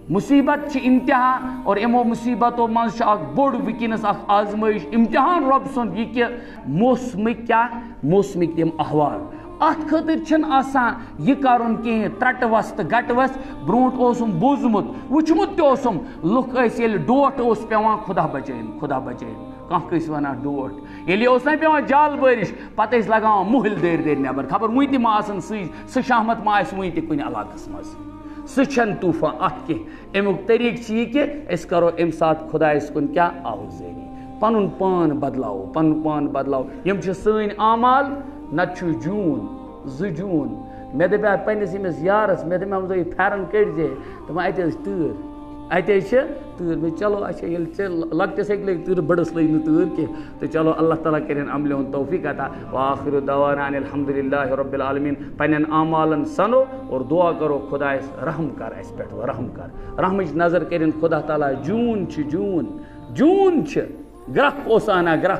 मुसीबत इम्तिहा और इमो मुसीबतों मज बोड़ वनस आजमाइश इम्तिहान रब सुंद यह कि मौसमिक क्या मौसमिक तम अहवाल अत खतर यह कर त्रटवस तो गटवस ब्रोट बोजमुत वुचमुत तोसम लुक डोट पेवान खुदा बचाइन कह वन डोट ये ना पे जाल बारिश पे लगा मुहल दर नबर खबर वन तम सह शहमत मा वन तुन इलाकस मज सह तूफान अत कह अमुक तरीक यह कि करो अम सात खुदायस कुन क्या आहुजारी पन पान बदलाव यम सन आमाल नत जून जून मे दपा पन्निस यमिस यारस मे दप फेरन कड़े दपान अत तूर मे चलो अच्छा लकटिस लग तूर बड़स लग तूर कह तो चलो अल्लाह ताला करें अमल तौफीक अता व आखिर दवाना अल्हम्दुलिल्लाहि रब्बिल आलमीन पन्न आमालन सनो और दुआ करो खुदायस रहम कर अस पे रहम कर रहमच नजर करें खुदा ताला जून ग्रह ओस आना ग्रह